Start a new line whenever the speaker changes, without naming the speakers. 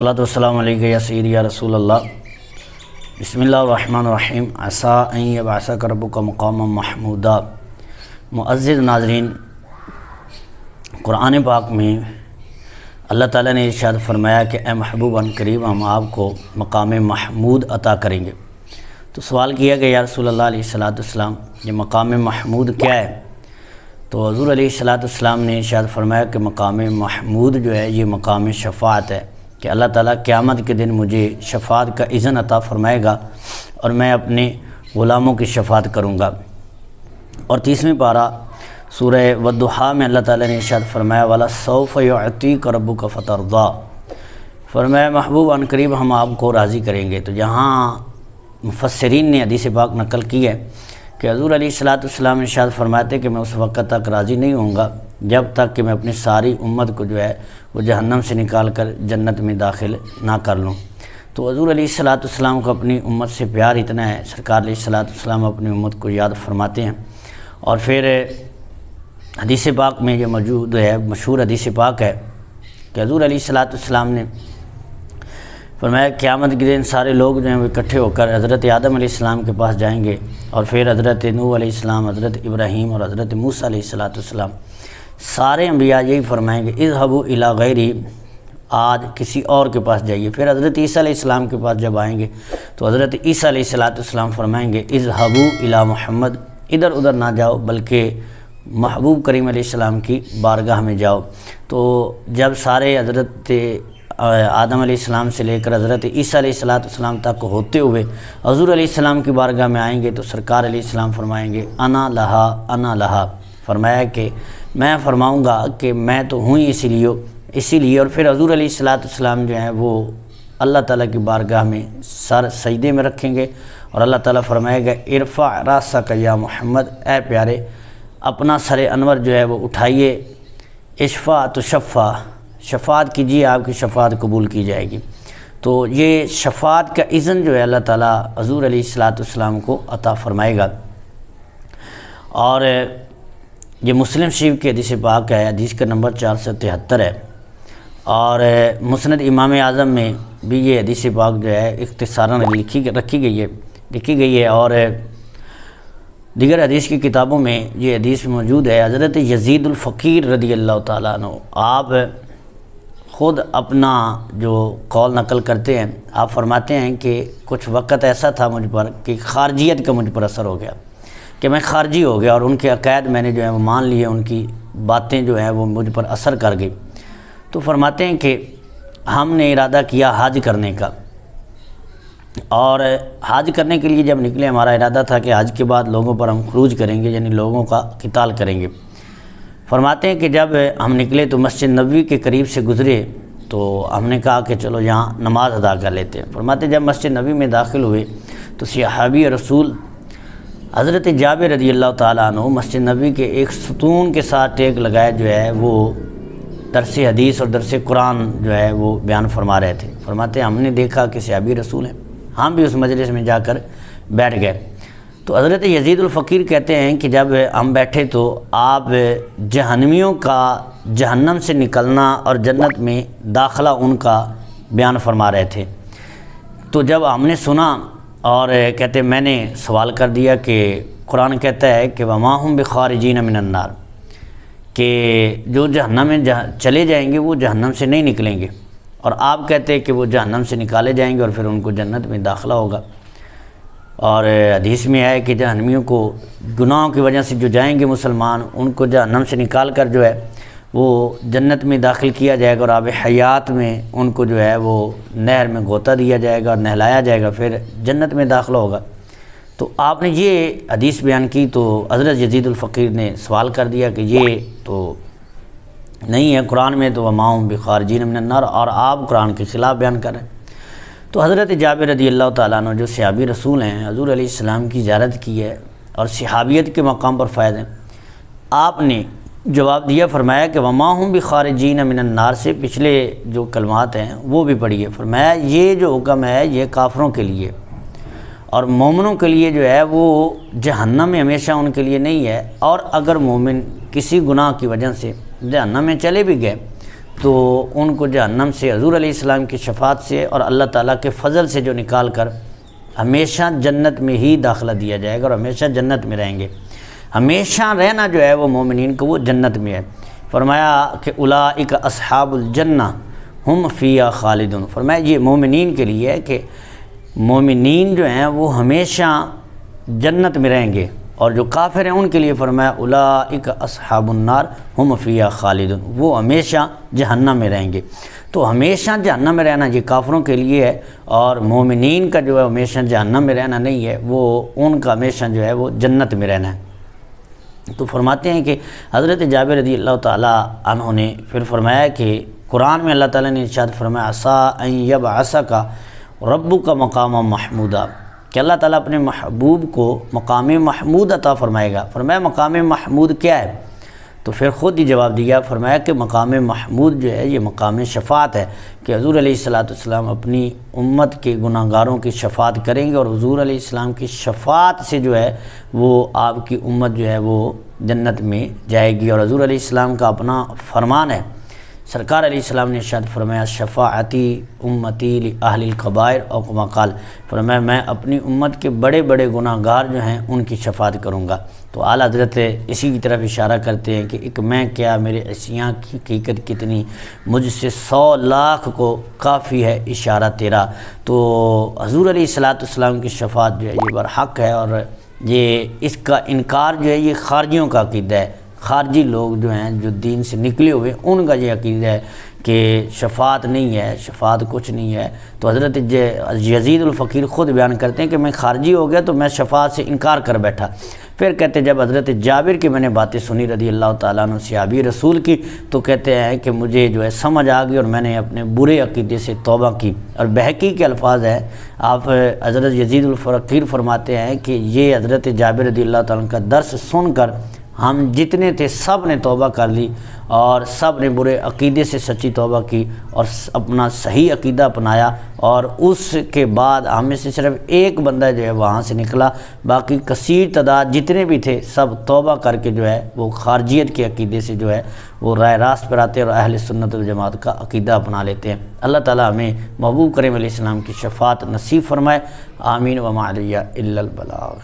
الصلاۃ والسلام علیکہ یا سیدی یا رسول اللہ۔ بسم اللہ الرحمن الرحیم۔ عسیٰ ان یبعثک ربک مقاما محمودا۔ معزز ناظرین، قرآن پاک میں اللہ تعالیٰ نے ارشاد فرمایا کہ اے محبوب ان قریب ہم آپ کو مقام محمود عطا کریں گے۔ تو سوال کیا کہ یا رسول اللہ علیہ السلام یہ مقام محمود کیا ہے؟ تو حضور علیہ السلام نے ارشاد فرمایا کہ مقام محمود جو ہے یہ مقام شفاعت ہے، کہ اللہ تعالیٰ قیامت کے دن مجھے شفاعت کا اذن عطا فرمائے گا اور میں اپنے غلاموں کی شفاعت کروں گا۔ اور 30ویں پارہ سورہ والضحیٰ میں اللہ تعالیٰ نے ارشاد فرمایا وَلَسَوْفَ يُعْطِيكَ رَبُّكَ فَتَرْضَىٰ، فرمایا محبوب ان قریب ہم آپ کو راضی کریں گے۔ تو یہاں مفسرین نے حدیث پاک نقل کی ہے کہ حضور علیہ السلام ارشاد فرماتے کہ میں اس وقت تک راضی نہیں ہوں گا جب تک کہ میں اپنی ساری امت کو جو ہے وہ جہنم سے نکال کر جنت میں داخل نہ کر لوں۔ تو حضور علیہ السلام کو اپنی امت سے پیار اتنا ہے، سرکار علیہ السلام اپنی امت کو یاد فرماتے ہیں۔ اور پھر حدیث پاک میں یہ موجود ہے، مشہور حدیث پاک ہے کہ حضور علیہ السلام نے فرمایا قیامت کے دن سارے لوگ جو ہیں وہ اکٹھے ہو کر حضرت آدم علیہ السلام کے پاس جائیں گے، اور پھر حضرت نوح علیہ السلام، حضرت ابراہیم اور حضرت موسیٰ علیہ السلام، سارے انبیاء یہی فرمائیں گے اذهبوا الی غیری، آج کسی اور کے پاس جائیے۔ پھر حضرت عیسیٰ علیہ السلام کے پاس جب آئیں گے تو حضرت عیسیٰ علیہ السلام فرمائیں گے اذهبوا الی محمد، ادھر ادھر نہ جاؤ بلکہ محبوب کریم علیہ السلام کی بارگاہ میں جاؤ۔ تو جب سارے حضرت آدم علیہ السلام سے لے کر حضرت عیسیٰ علیہ السلام تک ہوتے ہوئے حضور علیہ السلام کی بارگاہ میں آئیں گے تو سرکار علیہ السلام فرمائیں گے انا لہا انا لہا، فرمایا کہ میں فرماؤں گا کہ میں تو ہوں ہی اسی لیے۔ اور پھر حضور علیہ السلام جو ہیں وہ اللہ تعالیٰ کی بارگاہ میں سر سجدے میں رکھیں گے اور اللہ تعالیٰ فرمائے گا ارفع راسک یا محمد، اے پیارے اپنا سر انور جو ہے وہ اٹھائیے، اشفع تشفع، شفاعت کیجیے، آپ کی شفاعت قبول کی جائے گی۔ تو یہ شفاعت کا اذن جو ہے اللہ تعالیٰ حضور علیہ السلام کو عطا فرمائے گا۔ اور یہ مسلم شریف کی حدیث پاک ہے، حدیث کا نمبر 473 ہے، اور مسند امام اعظم میں بھی یہ حدیث پاک جو ہے اختصاراً رکھی گئی ہے، اور دیگر حدیث کی کتابوں میں یہ حدیث موجود ہے۔ حضرت یزید الفقیر رضی اللہ تعالیٰ عنہ آپ خود اپنا جو قول نقل کرتے ہیں، آپ فرماتے ہیں کہ کچھ وقت ایسا تھا مجھ پر کہ خارجیت کا مجھ پر اثر ہو گیا، کہ میں خارجی ہو گیا اور ان کے عقائد میں نے جو ہے وہ مان لیے، ان کی باتیں جو ہیں وہ مجھ پر اثر کر گئی۔ تو فرماتے ہیں کہ ہم نے ارادہ کیا حج کرنے کا، اور حج کرنے کے لیے جب نکلے ہمارا ارادہ تھا کہ حج کے بعد لوگوں پر ہم خروج کریں گے، یعنی لوگوں کا قتال کریں گے۔ فرماتے ہیں کہ جب ہم نکلے تو مسجد نبوی کے قریب سے گزرے تو ہم نے کہا کہ چلو یہاں نماز ادا کر لیتے ہیں۔ فرماتے ہیں جب مسجد نبوی میں داخل ہوئے تو صحابی رسول حضرت جابر رضی اللہ تعالیٰ عنہ مسجد نبوی کے ایک ستون کے ساتھ ٹیک لگائے جو ہے وہ درس حدیث اور درس قرآن جو ہے وہ بیان فرما رہے تھے۔ فرماتے ہیں ہم نے دیکھا کہ صحابی رسول ہیں، ہم بھی اس مجلس میں جا کر بیٹھ گئے۔ تو حضرت یزید الفقیر کہتے ہیں کہ جب ہم بیٹھے تو آپ جہنمیوں کا جہنم سے نکلنا اور جنت میں داخلہ ان کا بیان فرما رہے تھے۔ تو جب ہم نے سنا اور کہتے میں نے سوال کر دیا کہ قرآن کہتا ہے کہ وما ہم بخارجین من النار، کہ جو جہنم میں چلے جائیں گے وہ جہنم سے نہیں نکلیں گے، اور آپ کہتے ہیں کہ وہ جہنم سے نکالے جائیں گے اور پھر ان کو جنت میں داخلہ ہوگا۔ اور حدیث میں ہے کہ جہنمیوں کو گناہوں کی وجہ سے جو جائیں گے مسلمان، ان کو جہنم سے نکال کر جو ہے وہ جنت میں داخل کیا جائے گا، اور آب حیات میں ان کو جو ہے وہ نہر میں غوطہ دیا جائے گا اور نہلایا جائے گا، پھر جنت میں داخلہ ہوگا۔ تو آپ نے یہ حدیث بیان کی تو حضرت یزید الفقیر نے سوال کر دیا کہ یہ تو نہیں ہے قرآن میں، تو وما ہم بخارجین من النار، اور آپ قرآن کے خلاف بیان کر رہے ہیں۔ تو حضرت جابر رضی اللہ تعالیٰ عنہ جو صحابی رسول ہیں، حضور علیہ السلام کی زیارت کی ہے اور صحابیت کے مقام پر فائز ہیں، آپ نے جواب دیا، فرمایا کہ وما ہم بخارجین من النار سے پچھلے جو کلمات ہیں وہ بھی پڑھیے۔ فرمایا یہ جو حکم ہے یہ کافروں کے لیے، اور مومنوں کے لیے جو ہے وہ جہنم میں ہمیشہ ان کے لیے نہیں ہے، اور اگر مومن کسی گناہ کی وجہ سے جہنم میں چلے بھی گئے تو ان کو جہنم سے حضور علیہ السلام کی شفاعت سے اور اللہ تعالیٰ کے فضل سے جو نکال کر ہمیشہ جنت میں ہی داخلہ دیا جائے گا اور ہمیشہ جنت میں رہیں گے۔ ہمیشہ رہنا جو ہے وہ مومنین کو وہ جنت میں ہے۔ فرمایا کہ اولئک اصحاب الجنہ ہم فیہا خالدون، فرمایا یہ مومنین کے لیے ہے کہ مومنین جو ہیں وہ ہمیشہ جنت میں رہیں گے، اور جو کافر ہیں ان کے لیے فرمایا اولئک اصحاب النار ہم فیہا خالدون، وہ ہمیشہ جہنم میں رہیں گے۔ تو ہمیشہ جہنم میں رہنا یہ کافروں کے لیے ہے، اور مومنین کا جو ہے ہمیشہ جہنم میں رہنا نہیں ہے، وہ ان کا ہمیشہ جو ہے وہ جنت میں رہنا ہے۔ تو فرماتے ہیں کہ حضرت جابر رضی اللہ تعالیٰ عنہ نے پھر فرمایا کہ قرآن میں اللہ تعالیٰ نے ارشاد فرمایا عسیٰ ان یبعثک ربک مقاما محمودا، کہ اللہ تعالیٰ اپنے محبوب کو مقام محمود عطا فرمائے گا۔ فرمایا مقام محمود کیا ہے؟ تو پھر خود ہی جواب دیا، فرمایا کہ مقام محمود جو ہے یہ مقام شفاعت ہے، کہ حضور علیہ السلام اپنی امت کے گناہ گاروں کی شفاعت کریں گے، اور حضور علیہ السلام کی شفاعت سے جو ہے وہ آپ کی امت جو ہے وہ جنت میں جائے گی۔ اور حضور علیہ السلام کا اپنا فرمان ہے، سرکار علیہ السلام نے ارشاد فرمایا شفاعتی امتی لأہل الکبائر او کما قال، فرمایا میں اپنی امت کے بڑے بڑے گناہ گار جو ہیں ان کی شفاعت کروں گا۔ تو اعلیٰ حضرت اسی کی طرف اشارہ کرتے ہیں کہ ایک میں کیا میرے عصیاں کی حقیقت کتنی، مجھ سے 100 لاکھ کو کافی ہے اشارہ تیرا۔ تو حضور علیہ السلام کی شفاعت جو ہے یہ برحق ہے، اور یہ اس کا انکار جو ہے یہ خارجیوں کا عقیدہ ہے۔ خارجی لوگ جو ہیں جو دین سے نکلے ہوئے ان کا یہ عقیدہ ہے کہ شفاعت نہیں ہے، شفاعت کچھ نہیں ہے۔ تو حضرت یزید الفقیر خود بیان کرتے ہیں کہ میں خارجی ہو گیا تو میں شفاعت سے انکار کر بیٹھا۔ پھر کہتے ہیں جب حضرت جابر کی میں نے باتیں سنی رضی اللہ تعالیٰ عنہ صحابی رسول کی، تو کہتے ہیں کہ مجھے جو ہے سمجھ آ گئی اور میں نے اپنے برے عقیدے سے توبہ کی۔ اور بہقی کے الفاظ ہیں، آپ حضرت یزید الفقیر فرماتے ہیں کہ یہ حضرت جابر رضی اللہ تعالیٰ عنہ کا درس سن کر ہم جتنے تھے سب نے توبہ کر لی، اور سب نے برے عقیدے سے سچی توبہ کی اور اپنا صحیح عقیدہ اپنایا، اور اس کے بعد ہم میں سے صرف ایک بندہ جو ہے وہاں سے نکلا، باقی کثیر تعداد جتنے بھی تھے سب توبہ کر کے جو ہے وہ خارجیت کے عقیدے سے جو ہے وہ رائے راست پر آتے ہیں اور اہل سنت والجماعت کا عقیدہ اپنا لیتے ہیں۔ اللہ تعالیٰ ہمیں محبوب کریم علیہ السلام کی شفاعت نصیب فرمائے، آمین، وما علیہ الا البلاغ۔